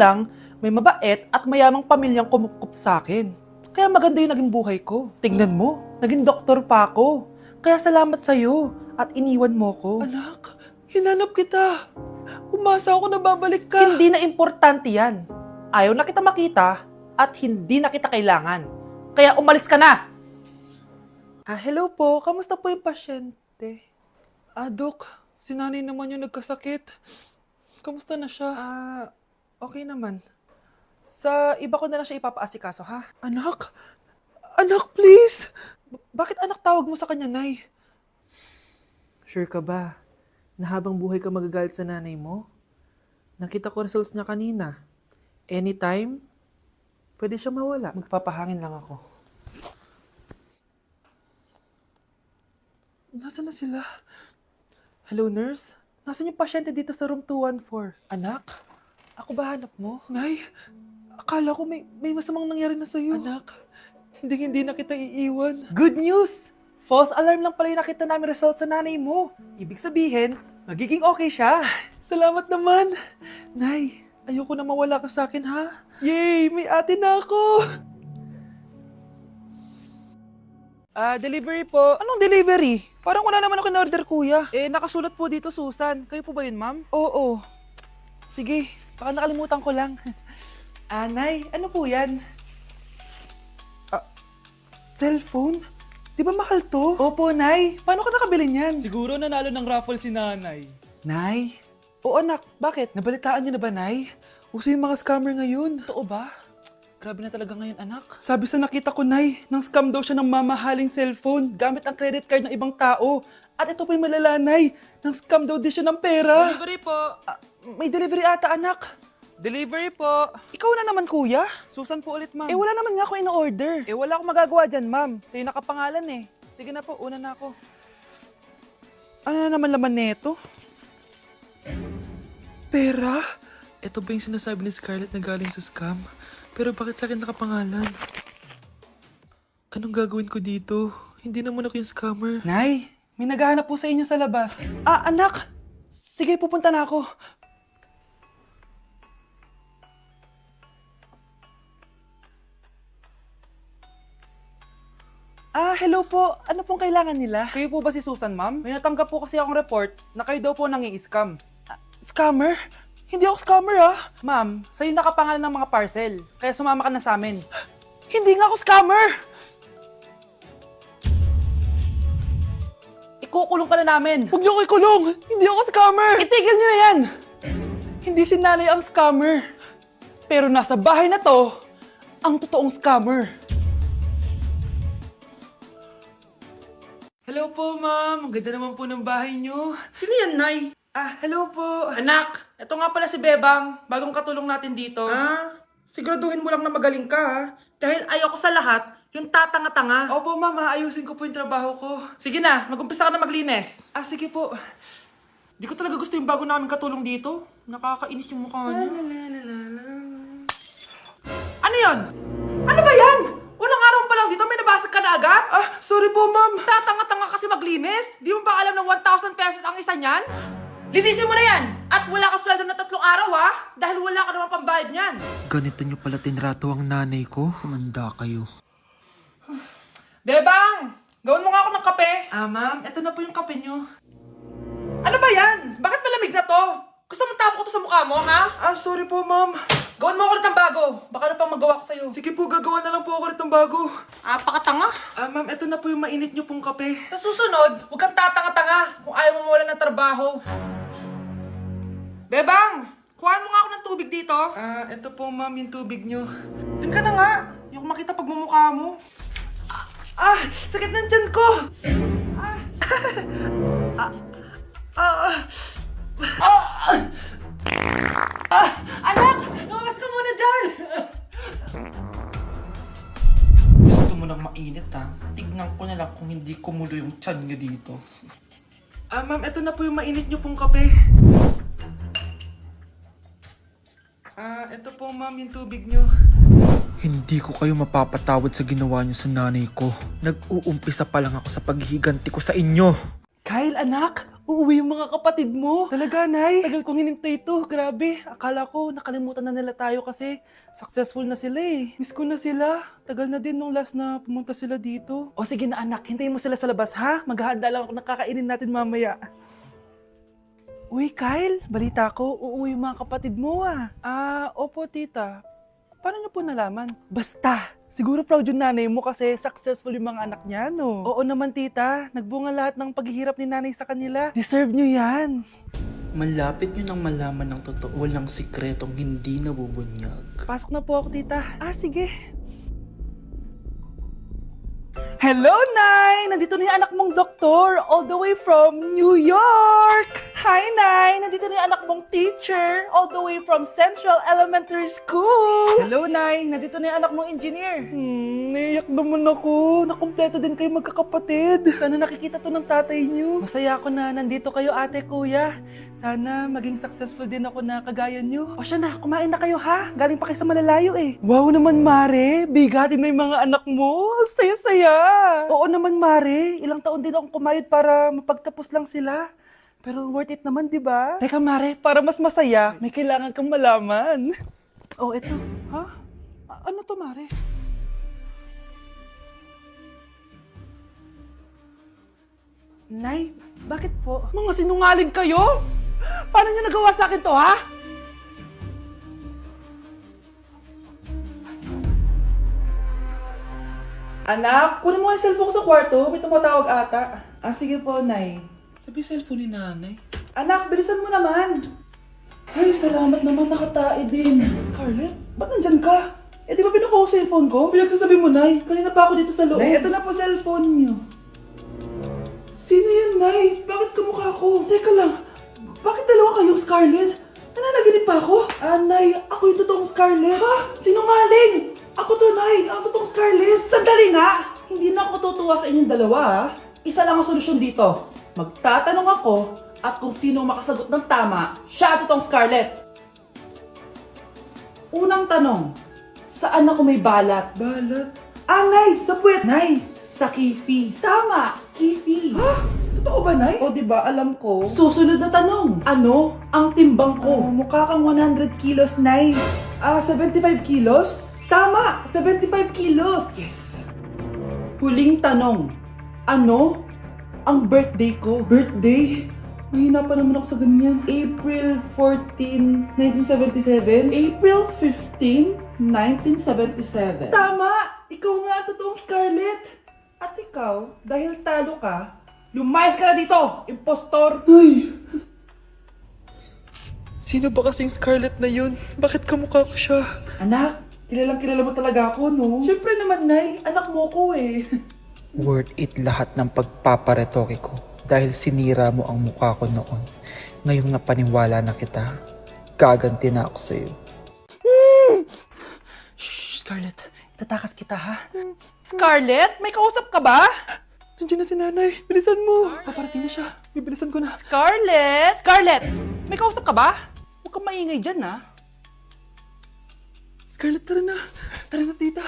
lang, may mabait at mayamang pamilyang kumukup sa akin. Kaya maganda yung naging buhay ko. Tingnan mo, naging doktor pa ako. Kaya salamat sa'yo at iniwan mo ko. Anak, hinanap kita. Umasa ako na babalik ka. Hindi na importante yan. Ayaw na kita makita at hindi na kita kailangan. Kaya umalis ka na! Hello po. Kamusta po yung pasyente? Dok, si nanay naman yung nagkasakit. Kamusta na siya? Okay naman. Sa iba ko na lang siya ipapaasikaso, ha? Anak? Anak, please! Bakit anak tawag mo sa kanya, Nay? Sure ka ba na habang buhay ka magagalit sa nanay mo? Nakita ko results niya kanina. Anytime, pwede siya mawala. Magpapahangin lang ako. Nasaan na sila? Hello, nurse? Nasaan yung pasyente dito sa room 214? Anak? Ako ba hanap mo? Nay, akala ko may masamang nangyari na sa'yo. Anak, hindi na kita iiwan. Good news! False alarm lang pala yung nakita namin results sa nanay mo. Ibig sabihin, magiging okay siya. Salamat naman. Nay, ayoko na mawala ka sa akin, ha? Yay! May ate na ako! Delivery po. Anong delivery? Parang wala naman ako in-order, kuya. Nakasulat po dito, Susan. Kayo po ba yun, ma'am? Oo. Sige, baka nakalimutan ko lang. Nay, ano po yan? Cellphone? Di ba mahal to? Opo, Nay. Paano ka nakabili niyan? Siguro nanalo ng raffle si nanay. Nay? Oo, anak. Bakit? Nabalitaan niyo na ba, Nay? Uso yung mga scammer ngayon. Totoo ba? Grabe na talaga ngayon, anak. Sabi sa nakita ko, Nay, nang scam daw siya ng mamahaling cellphone gamit ang credit card ng ibang tao. At ito pa yung malala, Nay. Nang scam daw din siya ng pera. Delivery po. May delivery ata, anak. Delivery po. Ikaw na naman, kuya. Susan po ulit, ma'am. Wala naman nga ako in-order. Wala akong magagawa dyan, ma'am. Sa'yo nakapangalan eh. Sige na po, una na ako. Ano na naman laman neto? Pera? Ito ba yung sinasabi ni Scarlett na galing sa scam? Pero bakit sa akin nakapangalan? Anong gagawin ko dito? Hindi naman ako yung scammer. Nay, may naghahanap po sa inyo sa labas. Anak! Sige, pupunta na ako. Hello po. Ano pong kailangan nila? Kayo po ba si Susan, ma'am? May natanggap po kasi akong report na kayo daw po nangi-scam. Scammer? Hindi ako scammer, Ma'am, sa'yo nakapangalan ng mga parcel. Kaya sumama ka na sa amin. Hindi nga ako scammer! Ikukulong ka na namin. Huwag niyo ko ikulong! Hindi ako scammer! Itigil niyo na yan! Hindi si nanay ang scammer. Pero nasa bahay na to, ang totoong scammer. Hello po, ma'am. Ang ganda naman po ng bahay niyo. Sino yan, Nay? Hello po. Anak, ito nga pala si Bebang. Bagong katulong natin dito. Siguraduhin mo lang na magaling ka, ha? Dahil ayoko sa lahat, yung tatanga-tanga. Opo, ma'am. Ayusin ko po yung trabaho ko. Sige na, mag-umpisa ka na maglinis. Sige po. Di ko talaga gusto yung bago namin katulong dito. Nakakainis yung mukha niya. Ano yun? Ano ba yan? Unang araw pa lang dito, may nabasag ka na agad? Sorry po, ma'am. Tatanga-tanga kasi maglinis? Di mo ba alam ng 1,000 pesos ang isa niyan? Linisin mo na yan! At wala ka sweldo na 3 araw, ha? Dahil wala ka naman pambayad niyan. Ganito niyo pala tinrato ang nanay ko. Humanda kayo. Bebang! Gawin mo nga ako ng kape. Ma'am, ito na po yung kape nyo. Ano ba yan? Bakit malamig na to? Gusto mo tapo ko to sa mukha mo, ha? Sorry po, ma'am. Gawin mo ulit ng bago. Baka ano pang magawa ko sa'yo. Sige po, gagawa na lang po ako ulit ng bago. Pakatanga. Ma'am, ito na po yung mainit nyo pong kape. Sa susunod, huwag kang tatanga-tanga kung ayaw mo mawalan ng trabaho. Bebang! Kuhaan mo nga ako ng tubig dito. Ito po, ma'am, yung tubig nyo. Doon ka na nga. Yung makita pagmumukha mo. Sakit ng tiyan ko! Anak! Lumabas ka muna dyan! Gusto mo nang mainit, ha? Tignan ko na lang kung hindi kumulo yung tiyan nyo dito. Ma'am, ito na po yung mainit nyo pong kape. Ito po, ma'am, yung tubig nyo. Hindi ko kayo mapapatawad sa ginawa niyo sa nanay ko. Nag-uumpisa pa lang ako sa paghihiganti ko sa inyo. Kyle, anak, Uuwi yung mga kapatid mo. Talaga, Nay? Tagal kong hinintay ito. Grabe. Akala ko nakalimutan na nila tayo kasi successful na sila eh. Miss ko na sila. Tagal na din nung last na pumunta sila dito. O sige na anak, hintayin mo sila sa labas ha. Maghahanda lang ako ng kakainin natin mamaya. Uy, Kyle, balita ko, uuwi yung mga kapatid mo ah. Opo tita. Paano niyo po nalaman? Basta! Siguro proud yung nanay mo kasi successful yung mga anak niya, no? Oo naman, tita. Nagbunga lahat ng paghihirap ni nanay sa kanila. Deserve nyo yan. Malapit nyo nang malaman ng totoo, walang sikretong hindi nabubunyag. Pasok na po ako, tita. Sige. Hello, Nay! Nandito na yung anak mong doktor all the way from New York! Hi, Nay! Nandito na yung anak mong teacher all the way from Central Elementary School! Hello, Nay! Nandito na yung anak mong engineer! Naiyak naman ako. Nakumpleto din kayo magkakapatid. Sana nakikita to ng tatay niyo. Masaya ako na nandito kayo, ate, kuya. Sana maging successful din ako na kagaya niyo. O siya na, kumain na kayo ha. Galing pa kayo sa malalayo eh. Wow naman, Mare. Bigatin na yung mga anak mo. Saya-saya. Oo naman, Mare. Ilang taon din akong kumayod para mapagtapos lang sila. Pero worth it naman, di ba? Teka, Mare, para mas masaya, may kailangan kang malaman. Oh, eto. Ha? Ano to, Mare? Nay, bakit po? Mga sinungaling kayo? Paano niyo nagawa sa akin to, ha? Anak, kunin mo yung cellphone ko sa kwarto. May tumatawag ata. Sige po, Nay. Sabi cellphone ni nanay. Anak, bilisan mo naman. Ay, salamat naman, nakatae din. Scarlett, ba't nandyan ka? Di ba pinukuha ko sa cellphone ko? Pinagsasabi mo, Nay. Kanina pa ako dito sa loob. Nay, ito na po cellphone niyo. Sino yan, Nay? Bakit kamukha ko? Teka lang, bakit dalawa kayong Scarlett? Nananaginip pa ako? Nay, ako yung totoong Scarlett. Ha? Sinungaling! Ako to, Nay, ang totoong Scarlett. Sandali nga! Hindi na ako tutuwa sa inyong dalawa, ha? Isa lang ang solusyon dito. Magtatanong ako at kung sino makasagot ng tama, siya ang totoong Scarlett. Unang tanong, saan ako may balat? Balat? Nay, sa puwet. Nay, sa kifi. Tama, kifi. Ha? Totoo ba, Nay? O, diba, alam ko. Susunod na tanong. Ano ang timbang ko? Mukha kang 100 kilos, Nay. 75 kilos? Tama, 75 kilos. Yes. Huling tanong. Ano ang birthday ko? Birthday? Mahina pa naman ako sa ganyan. April 14, 1977? April 15, 1977. Tama! Ikaw nga ang totoong Scarlett! At ikaw, dahil talo ka, lumayas ka na dito, impostor! Ay! Sino ba kasing Scarlett na yun? Bakit kamukha ko siya? Anak, kilala mo talaga ako, no? Siyempre naman, Nay. Anak mo ko eh. Worth it lahat ng pagpaparetoke ko dahil sinira mo ang mukha ko noon. Ngayong napaniwala na kita, gaganti na ako sa'yo. Shh, Scarlett. Tatakas kita, ha? Scarlett? May kausap ka ba? Nandiyan na si nanay. Bilisan mo. Paparating na siya. Bibilisan ko na. Scarlett! Scarlett! May kausap ka ba? Huwag kang maingay dyan, ha? Scarlett, tara na. Tara na, tita.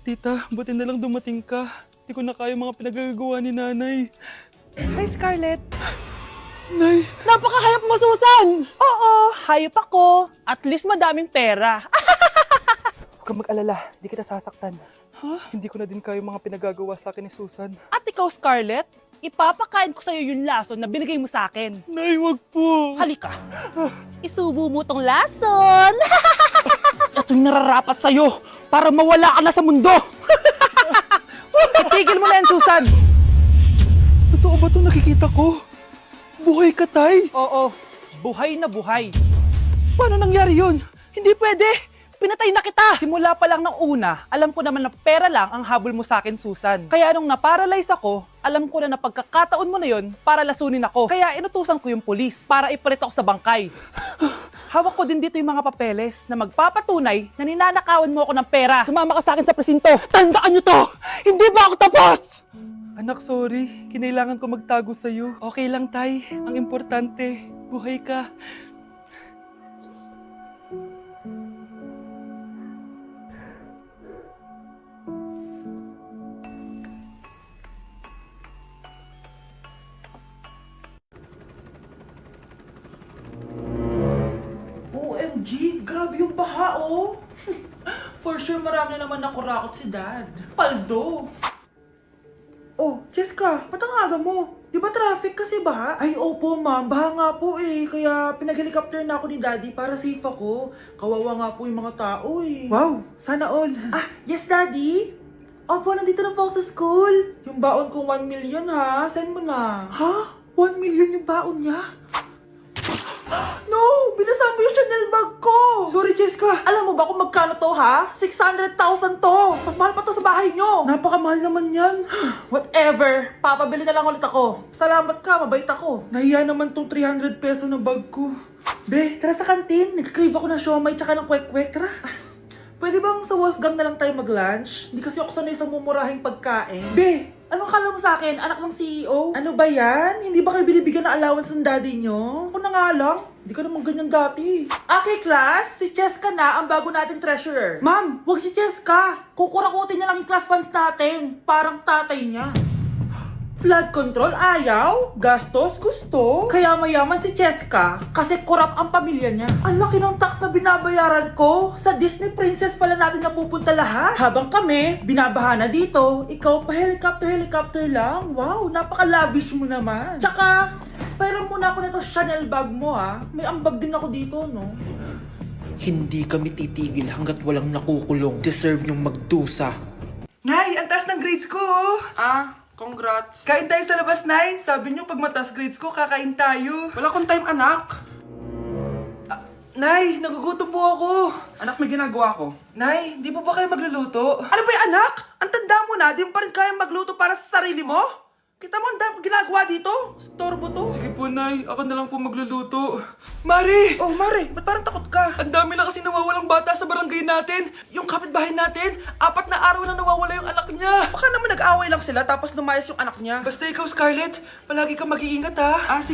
Tita, buti na lang dumating ka. Hindi ko na kaya mga pinagagawa ni nanay. Hi, Scarlett. Nay, Napakahayap mo, Susan! Oo, hayop ako. At least madaming pera. Huwag kang mag-alala, di kita sasaktan. Hindi ko na din kaya mga pinagagawa sa akin ni Susan. At ikaw, Scarlett, ipapakain ko sa'yo yung lason na binigay mo sa akin. nay, wag po. Halika. Isubo mo tong lason. Ito'y nararapat sa'yo para mawala ka na sa mundo. Itigil mo na yan, Susan. Totoo ba ito nakikita ko? Buhay ka, tay? Oo, buhay na buhay. Paano nangyari yun? Hindi pwede. Pinatay na kita. Simula pa lang ng una, alam ko naman na pera lang ang habol mo sa akin, Susan. Kaya nung naparalyze ako, alam ko na pagkakataon mo na yun para lasunin ako. Kaya inutusan ko yung polis para ipalit ako sa bangkay. Hawak ko din dito yung mga papeles na magpapatunay na ninanakawan mo ako ng pera. Sumama ka sa akin sa presinto. Tandaan nyo to! Hindi ba ako tapos? Anak, sorry. Kinailangan ko magtago sa'yo. Okay lang, tay. Ang importante, buhay ka. oh. For sure marami naman nakurakot si Dad. Paldo. Oh, Cheska, ba't ang aga mo? Di ba traffic kasi baha? Ay, opo ma'am, baha nga po eh. Kaya pinag-helicopter na ako ni Daddy para safe ako. Kawawa nga po yung mga tao eh. Wow, sana all. Ah, yes Daddy? Opo, nandito na po ako sa school. Yung baon ko 1 million ha, send mo na. Ha? 1 million yung baon niya? No! Binasa mo yung Chanel bag ko! Sorry, Cheska. Alam mo ba kung magkano to, ha? 600,000 to! Mas mahal pa to sa bahay nyo! Napakamahal naman yan. Whatever. Papabili na lang ulit ako. Salamat ka, mabait ako. Nahiya naman tong 300 peso na bag ko. Be, tara sa kantin. Nag-crave ako ng siomay tsaka ng kwek-kwek. Tara. Pwede bang sa Wolfgang na lang tayo mag-lunch? Hindi kasi ako sanay sa mumurahing pagkain. Be, anong kala mo sa akin? Anak ng CEO? Ano ba yan? Hindi ba kayo binibigyan ng allowance ng daddy nyo? Ako na nga lang. Hindi ka naman ganyan dati. Okay, class. Si Cheska na ang bago nating treasurer. Ma'am, wag si Cheska. Kukurakutin niya lang yung class funds natin. Parang tatay niya. Flood control, ayaw. Gastos, gusto. Kaya mayaman si Cheska kasi korap ang pamilya niya. Ang laki ng tax na binabayaran ko. Sa Disney Princess pala natin napupunta lahat. Habang kami, binabaha na dito. Ikaw pa helicopter lang. Wow, napaka-lavish mo naman. Tsaka, pera muna ako nito Chanel bag mo ha. May ambag din ako dito, no? Hindi kami titigil hanggat walang nakukulong. Deserve niyong magdusa. Nay, ang taas ng grades ko, oh. Congrats. Kain tayo sa labas, Nay. Sabi niyo, pag mataas grades ko, kakain tayo. Wala akong time, anak. Nay, nagugutom po ako. Anak, may ginagawa ko. Nay, di po ba kayo magluluto? Ano ba yung anak? Ang tanda mo na, di mo pa rin kaya magluto para sa sarili mo? Kita mo, ang dami kong ginagawa dito. Storbo to. Sige po, Nay. Ako na lang po magluluto. Mari! Oh, Mari, ba't parang takot ka? Ang dami na kasi nawawalang bata sa barangay natin. Yung kapitbahay natin, 4 na araw na nawawala yung anak niya. Baka naman nag-away lang sila tapos lumayas yung anak niya. Basta ikaw, Scarlett, palagi kang mag-iingat ha. Sige.